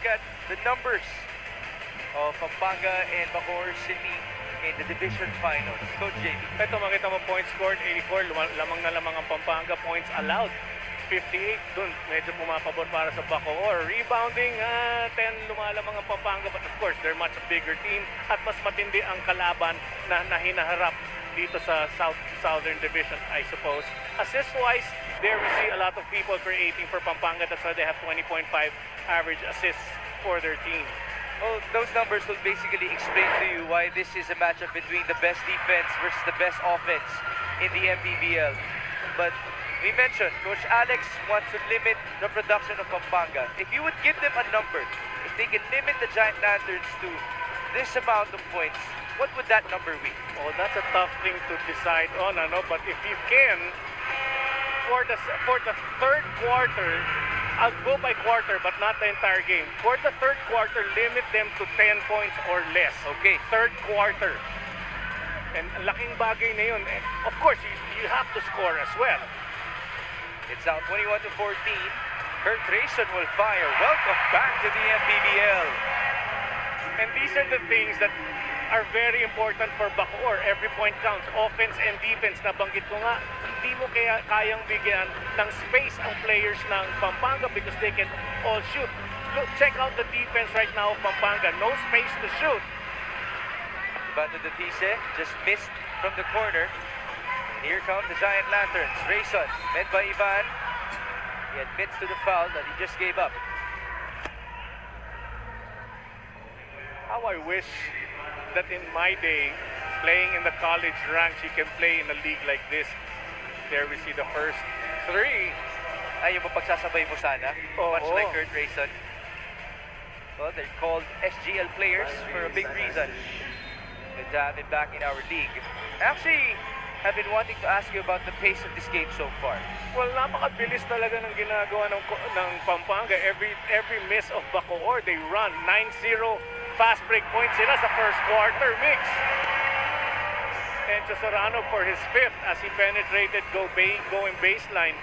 at the numbers of Pampanga and Bacoor City in the division finals. Coach JB. Ito makita mo points scored, 84, lamang na lamang ang Pampanga, points allowed, 58, dun medyo pumapabor para sa Bacoor. Rebounding, 10 lumalamang ang Pampanga, but of course, they're much bigger team at mas matindi ang kalaban na hinaharap dito sa Southern Division, I suppose. Assist-wise, there we see a lot of people creating for Pampanga. That's why they have 20.5 average assists for their team. Well, those numbers will basically explain to you why this is a matchup between the best defense versus the best offense in the MPBL. But we mentioned, Coach Alex wants to limit the production of Pampanga. If you would give them a number, if they can limit the Giant Lanterns to this amount of points, what would that number be? Oh, that's a tough thing to decide on, but if you can, for the third quarter, I'll go by quarter but not the entire game. For the third quarter, limit them to 10 points or less. Okay. Third quarter. And laking bagay na yun. And of course, you have to score as well. It's now 21-14. Kurt Rayson will fire. Welcome back to the MPBL. And these are the things that are very important for Bacoor. Every point counts. Offense and defense. Nabanggit ko nga, hindi mo kayang bigyan ng space ang players ng Pampanga because they can all shoot. Look, check out the defense right now of Pampanga. No space to shoot. Bando de Tise just missed from the corner. And here come the Giant Lanterns. Rayson, met by Ivan. He admits to the foul that he just gave up. How I wish that in my day, playing in the college ranks, you can play in a league like this. There we see the first three. Ay, yung pagsasabay mo sana. Much like Kurt Rayson. Well, they're called SGL players for a big reason. Good to have him back in our league. Actually, I've been wanting to ask you about the pace of this game so far. Well, napakabilis talaga ng ginagawa ng Pampanga. Every miss of Bacoor, they run 9-0. Fast break points sila sa first quarter mix. Encho Serrano for his fifth as he penetrated going baseline.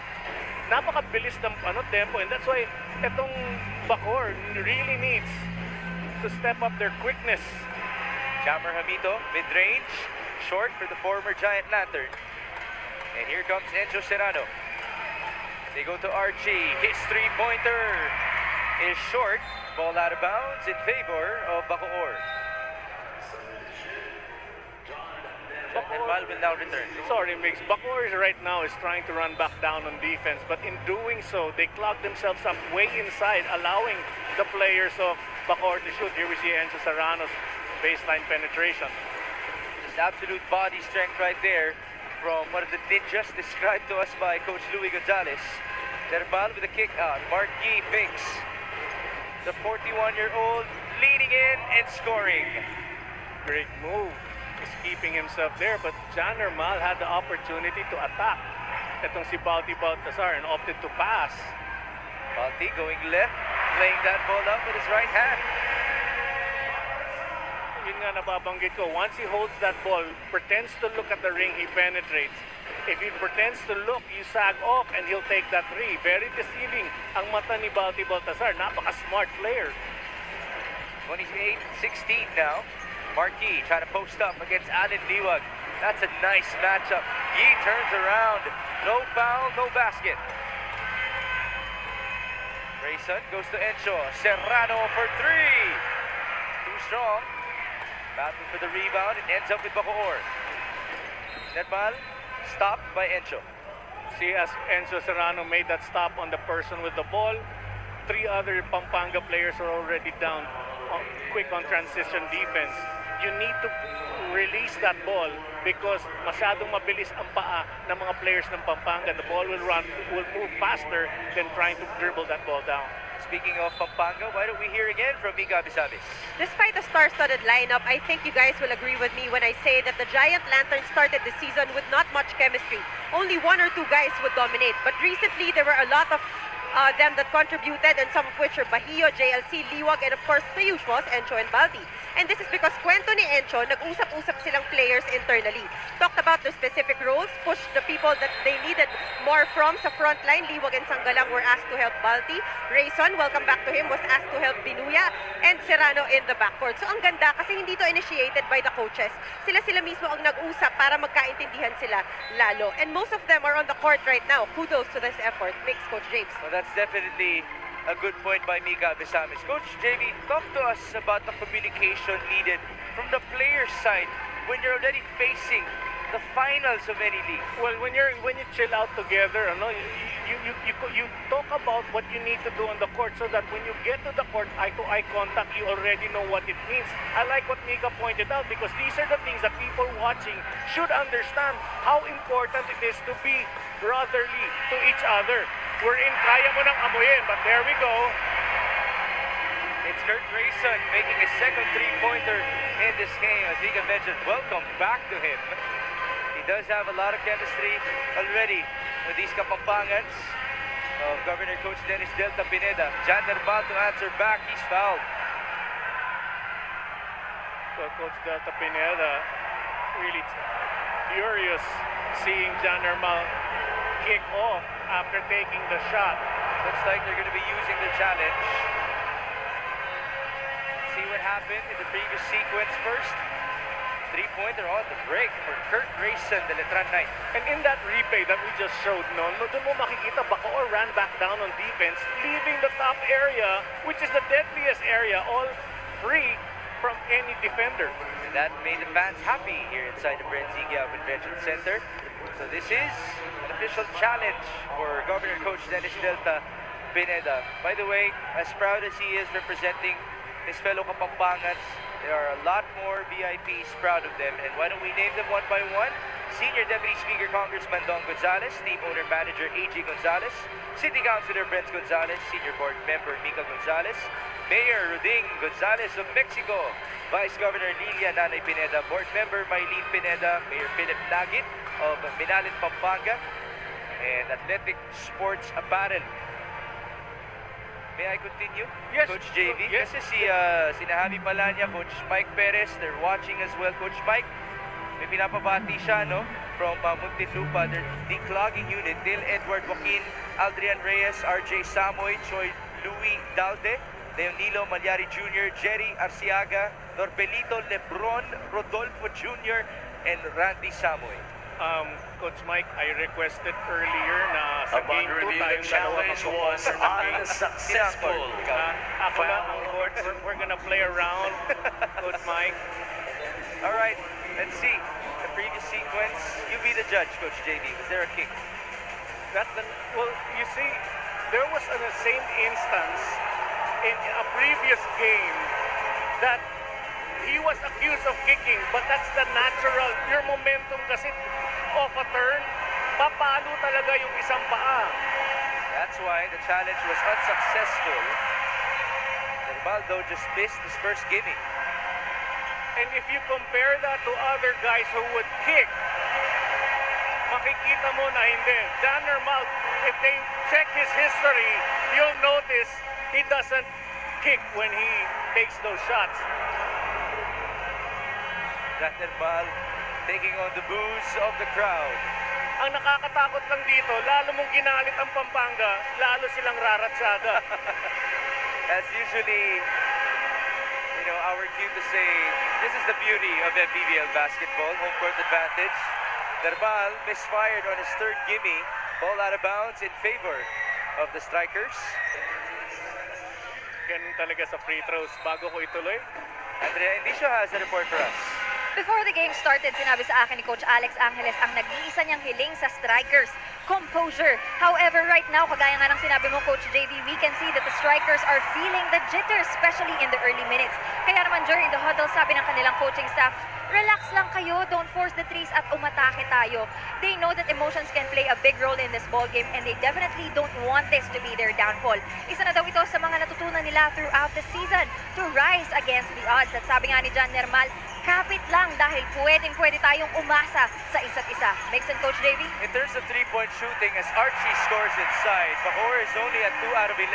Napakabilis ng tempo, and that's why itong Bacoor really needs to step up their quickness. Chamar Hamito, mid-range, short for the former Giant Lantern. And here comes Encho Serrano. They go to Archie. His three-pointer is short. Ball out of bounds in favor of Bacoor. And Mal will now return. Sorry, Mix. Bacoor right now is trying to run back down on defense, but in doing so, they clog themselves up way inside, allowing the players of Bacoor to shoot. Here we see Enzo Serrano's baseline penetration. Just absolute body strength right there from one of the ninjas described to us by Coach Louis Gonzalez. Terbal with a kick out. Marquis fakes. The 41-year-old leaning in and scoring. Great move. He's keeping himself there, but John Normal had the opportunity to attack itong si Balti Baltasar and opted to pass. Balti going left, playing that ball up with his right hand. Yun nga nababanggit ko, once he holds that ball, pretends to look at the ring, he penetrates. If he pretends to look, you sag off and he'll take that three. Very deceiving ang mata ni Balti Baltasar. Napaka-smart player. 28-16 now. Marquis trying to post up against Allen Liwag. That's a nice matchup. He turns around. No foul, no basket. Rayson goes to Encho. Serrano for three. Too strong. Battling for the rebound. It ends up with Bacoor. That ball stopped by Encho. See, as Enzo Serrano made that stop on the person with the ball, three other Pampanga players are already down, quick on transition defense. You need to release that ball because masyadong mabilis ang paa ng mga players ng Pampanga. The ball will move faster than trying to dribble that ball down. Speaking of Pampanga, why don't we hear again from Mika Bisabis? Despite the star-studded lineup, I think you guys will agree with me when I say that the Giant Lanterns started the season with not much chemistry. Only one or two guys would dominate. But recently, there were a lot of them that contributed, and some of which are Bahio, JLC, Liwag, and of course, the usuals, Encho and Balti. And this is because kwento ni Encho, nag-usap-usap silang players internally. Talked about their specific roles, pushed the people that they needed more from sa front line. Liwag and Sanggalang were asked to help Balti. Rayson, welcome back to him, was asked to help Binuya. And Serrano in the backcourt. So ang ganda kasi hindi to initiated by the coaches. Sila mismo ang nag-usap para magkaintindihan sila lalo. And most of them are on the court right now. Kudos to this effort, makes Coach James. Well, that's definitely a good point by Mika Besamis. Coach JV, talk to us about the communication needed from the players' side when you're already facing the finals of any league. Well, when you chill out together, you talk about what you need to do on the court so that when you get to the court, eye-to-eye contact, you already know what it means. I like what Mika pointed out because these are the things that people watching should understand how important it is to be brotherly to each other. We're in kaya mo nang amuyin, but there we go. It's Kurt Rayson making his second three-pointer in this game. As Mika mentioned, welcome back to him. He does have a lot of chemistry already with these Kapampangans of Governor Coach Dennis Delta Pineda. Jan Nermal to answer back. He's fouled. So Coach Delta Pineda really furious seeing Jan Nermal kick off after taking the shot. Looks like they're going to be using the challenge. See what happened in the previous sequence first. Three-pointer on the break for Kurt Rayson, the Letran Knight. And in that replay that we just showed, doon mo makikita Bacoor ran back down on defense, leaving the top area, which is the deadliest area, all free from any defender. And that made the fans happy here inside the Brenzigia Convention Center. So this is an official challenge for Governor Coach Dennis Delta Pineda. By the way, as proud as he is representing his fellow Kapampangans, there are a lot more VIPs proud of them. And why don't we name them one by one? Senior Deputy Speaker Congressman Don Gonzales, Team Owner Manager A.G. Gonzales, City Councilor Brent Gonzales, Senior Board Member Mika Gonzales, Mayor Ruding Gonzales of Mexico, Vice Governor Lilia Nanay Pineda, Board Member Maylene Pineda, Mayor Philip Nagit of Minalit, Pampanga, and Athletic Sports Apparel. May I continue? Yes. Coach JV? Yes. Kasi sinahabi pala niya, Coach Mike Perez, they're watching as well. Coach Mike, may pinapabati siya, no? From Muntinlupa, their declogging unit, Dale Edward Joaquin, Aldrian Reyes, RJ Samoy, Choi Louis Dalde, Leonilo Malyari Jr., Jerry Arciaga, Norbelito Lebron, Rodolfo Jr., and Randy Samoy. Coach Mike, I requested earlier na sa Upon game 2 review, tayong the challenge was unsuccessful. Ako na ang coach. We're gonna play around, Coach Mike. All right, let's see. The previous sequence, you be the judge, Coach JV. Was there a kick? Well, you see, there was the same instance in a previous game that he was accused of kicking, but that's the natural. Your momentum kasi off a turn, papalo talaga yung isang paa. That's why the challenge was unsuccessful. Nermaldo just missed his first gimme. And if you compare that to other guys who would kick, makikita mo na hindi. Jan Nermal, if they check his history, you'll notice he doesn't kick when he takes those shots. Jan Nermal taking on the boos of the crowd. Ang nakakatakot lang dito, lalo mong ginalit ang Pampanga, lalo silang raratsada. That's usually, our cue to say, this is the beauty of MPBL basketball, home court advantage. Nermal misfired on his third gimme, ball out of bounds in favor of the strikers. Ganun talaga sa free throws. Bago ko ituloy, Andrea Indicio has a report for us. Before the game started, sinabi sa akin ni Coach Alex Angeles ang nag-iisa niyang hiling sa strikers, composure. However, right now, kagaya nga ng sinabi mo, Coach JV, we can see that the strikers are feeling the jitters, especially in the early minutes. Kaya naman during the huddle, sabi ng kanilang coaching staff, relax lang kayo, don't force the threes at umatake tayo. They know that emotions can play a big role in this ball game and they definitely don't want this to be their downfall. Isa na daw ito sa mga natutunan nila throughout the season to rise against the odds. At sabi nga ni Jan Nermal, kapit lang dahil pwede tayong umasa sa isa't isa. Makes sense, Coach JV? In terms of three-point shooting, as Archie scores inside, Bacoor is only at 2 out of 11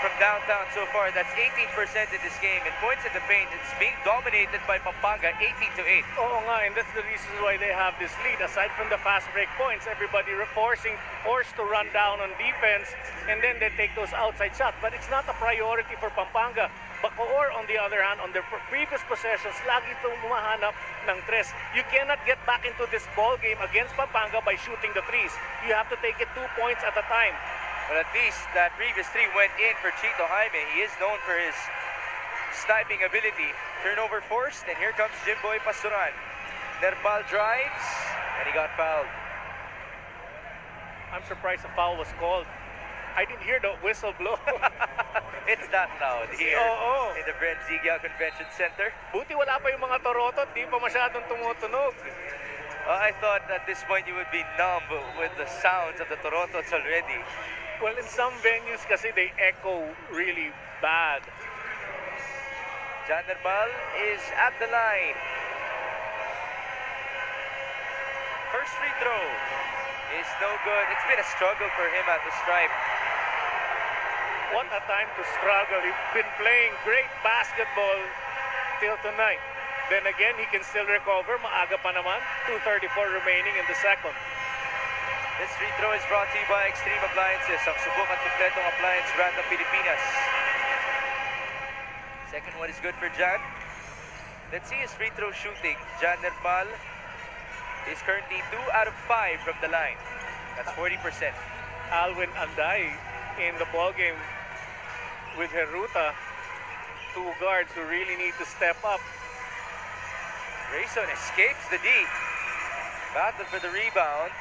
from downtown so far. That's 18% in this game. And points in the paint, it's being dominated by Pampanga, 18-8. Oo nga, and that's the reason why they have this lead. Aside from the fast break points, everybody forced to run down on defense, and then they take those outside shots. But it's not a priority for Pampanga. Bacoor, on the other hand, on their previous possessions, lagi itong humahanap ng tres. You cannot get back into this ball game against Pampanga by shooting the threes. You have to take it 2 points at a time. But at least that previous three went in for Chito Jaime. He is known for his sniping ability. Turnover forced, and here comes Jimboy Pasturan. Nerpal drives, and he got fouled. I'm surprised a foul was called. I didn't hear the whistle blow. It's not loud here Oo. in the Brent Ziegel Convention Center. Buti wala pa yung mga Toronto, di pa masyadong tumutunog. I thought at this point you would be numb with the sounds of the Torontos already. Well, in some venues kasi they echo really bad. Jan Nermal is at the line. First free throw is no good. It's been a struggle for him at the stripe. What a time to struggle. He's been playing great basketball till tonight. Then again, he can still recover. Maaga pa naman. 2:34 remaining in the second. This free throw is brought to you by Extreme Appliances, ang subok at kompletong appliance brand ng Pilipinas. Second one is good for Jan. Let's see his free throw shooting. Jan Nermal is currently 2 out of 5 from the line. That's 40%. Alwin Anday in the ballgame with Heruta. Two guards who really need to step up. Rayson escapes the D. Battle for the rebound.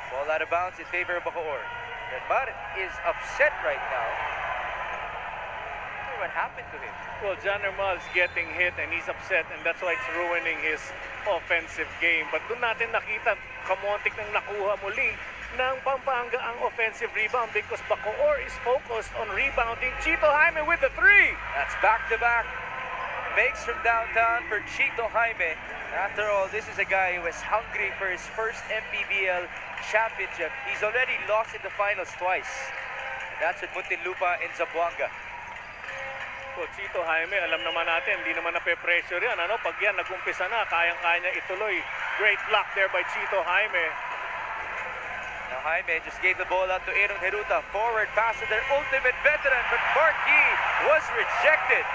Ball out of bounds in favor of Bacoor. Nermal is upset right now. What happened to him? Well, Jan Nermal's getting hit and he's upset, and that's why it's ruining his offensive game. But doon natin nakita, kamontik nang nakuha muli ng Pampanga ang offensive rebound because Bacoor is focused on rebounding. Chito Jaime with the three. That's back-to-back. Makes from downtown for Chito Jaime. After all, this is a guy who is hungry for his first MPBL championship. He's already lost in the finals twice. And that's with Muntinlupa in Zamboanga. So Chito Jaime, alam naman natin, hindi naman nape-pressure yan. Ano? Pag yan nag-umpisa na, kayang-kaya niya ituloy. Great block there by Chito Jaime. Now Jaime just gave the ball out to Aaron Heruta. Forward pass to their ultimate veteran, but Marquis was rejected.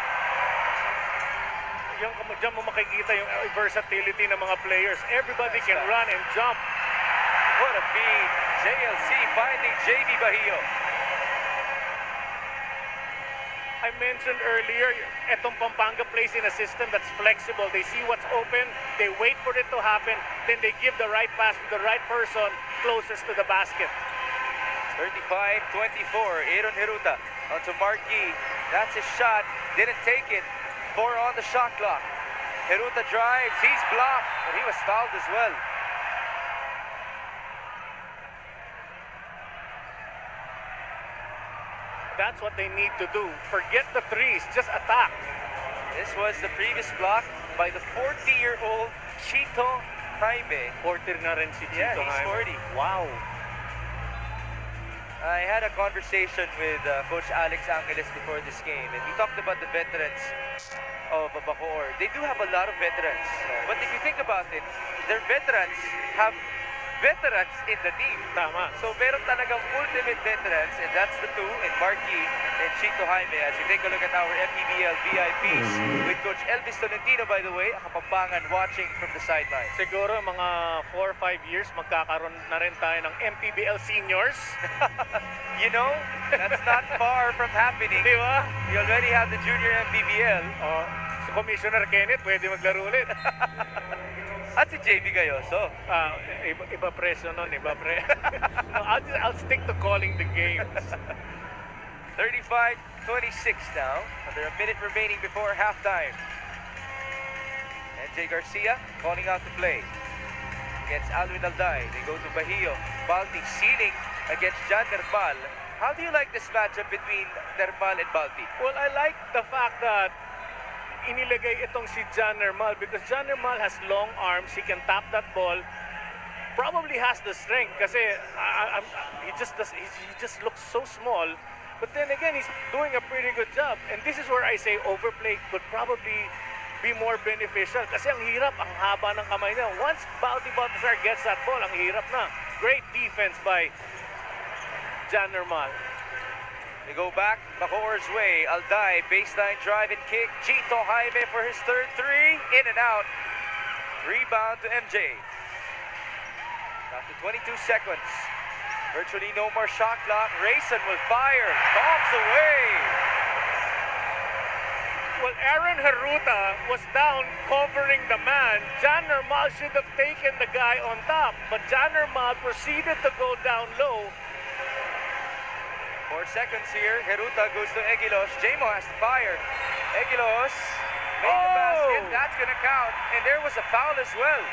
Diyan mo makikita yung versatility ng mga players. Everybody can run and jump. What a feed. JLC finding JB Bahio. I mentioned earlier, etong Pampanga plays in a system that's flexible. They see what's open, they wait for it to happen, then they give the right pass to the right person closest to the basket. 35-24, Aaron Heruta onto Marquis. That's his shot, didn't take it. 4 on the shot clock. Heruta drives, he's blocked, but he was fouled as well. That's what they need to do. Forget the threes, just attack. This was the previous block by the 40-year-old Chito Jaime. 40 na rin si Chito Yeah, he's Jaime. 40. Wow. I had a conversation with Coach Alex Angeles before this game, and we talked about the veterans of Bacoor. They do have a lot of veterans, but if you think about it, their veterans have veterans in the team. Tama. So meron talagang ultimate veterans, and that's the two in Marquis and Chito Jaime. As you take a look at our MPBL VIPs with Coach Elvis Tolentino, by the way, a Kapampangan watching from the sideline. Siguro mga 4 or 5 years magkakaroon na rin tayo ng MPBL seniors. You know, that's not far from happening. Di ba? We already have the junior MPBL. Oh, si Commissioner Kenneth pwede maglaro ulit. At si JB Gayoso. Iba presyo nun, iba pre. No, I'll stick to calling the games. 35-26 now. Under a minute remaining before halftime. NJ Garcia calling out to play. Against Alwin Alday. They go to Bahio. Balti sealing against Jan Nermal. How do you like this matchup between Nermal and Balti? Well, I like the fact that inilagay itong si Jan Nermal because Jan Nermal has long arms. He can tap that ball. Probably has the strength kasi he just looks so small. But then again, he's doing a pretty good job. And this is where I say overplay could probably be more beneficial. Kasi ang hirap, ang haba ng kamay niya. Once Baltasar gets that ball, ang hirap na. Great defense by Jan Normal. They go back Bacoor's way. Alday, baseline drive and kick. Chito Jaime for his third three. In and out. Rebound to MJ. Down to 22 seconds. Virtually no more shot clock. Rayson will fire. Bombs away. Well, Aaron Heruta was down covering the man. Jan Normal should have taken the guy on top. But Jan Normal proceeded to go down low. 4 seconds here. Heruta goes to Egilos. Jamo has to fire. Egilos made the basket. That's going to count. And there was a foul as well.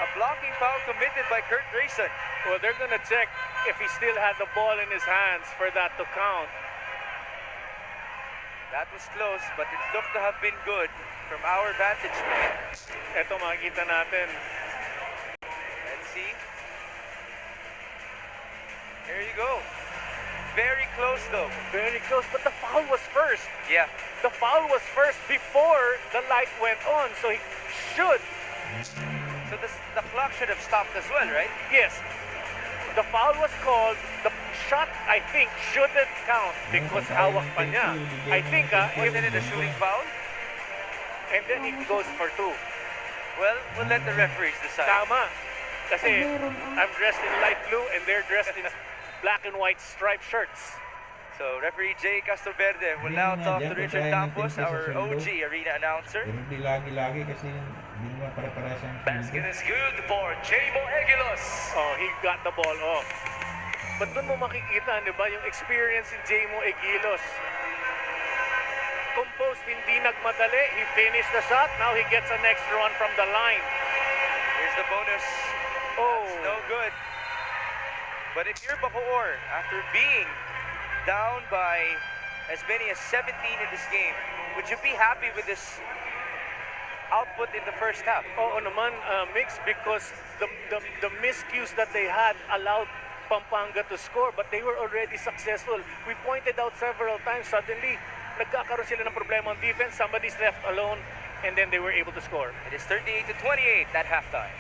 A blocking foul committed by Kurt Grayson. Well, they're going to check if he still had the ball in his hands for that to count. That was close, but it looked to have been good from our vantage point. Ito makikita natin. Let's see. There you go. Very close though. Very close, but the foul was first. Yeah. The foul was first before the light went on, so he should. So the clock should have stopped as well, right? Yes. The foul was called. The shot, I think, shouldn't count because hawak pa niya. I think, Wasn't it a shooting foul? and then he goes for two. Well, we'll let the referees decide. Tama. Kasi I'm dressed in light blue and they're dressed in black and white striped shirts. So referee Jay Castroverde will now talk to Richard Campos, our OG arena announcer. Hindi lagi-lagi kasi hindi naman para-para siyang Basket is good for Jamo Egilos. Oh, he got the ball off. But doon mo makikita, di ba, yung experience ni Jamo Egilos. Composed, hindi nagmadali. He finished the shot. Now he gets an extra one from the line. Here's the bonus. Oh, That's no good. But if you're Bacoor, after being down by as many as 17 in this game, would you be happy with this output in the first half? oo naman, Mix, because the miscues that they had allowed Pampanga to score, but they were already successful. We pointed out several times, suddenly, nagkakaroon sila ng problema on defense, somebody's left alone, and then they were able to score. It is 38-28 at halftime.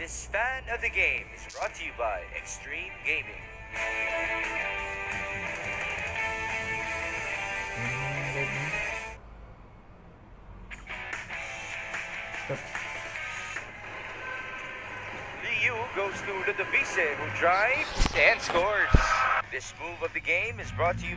This fan of the game is brought to you by Extreme Gaming. Liu goes to Ludovice, who drives and scores. This move of the game is brought to you